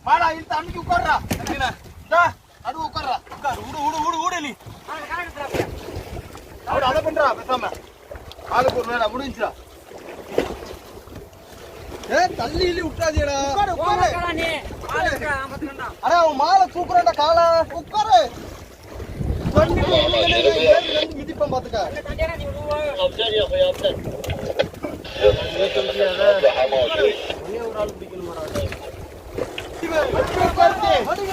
வாடா இழுத்து அன்னைக்கு உட்கார்றா அது உட்கார்றா உட்கார் ஊடு நீ அவரு அதை பண்றா பேசாம ஆளுக்கு ஒரு நேரம் முடிஞ்சுடா தள்ளி இல்லி விட்டாதீடா அடா அவன் மாலை தூக்குறான்டா காலை உட்காரு மிதிப்பான் பாத்துக்க ஒரு ஆள் பிடிக்கணுமா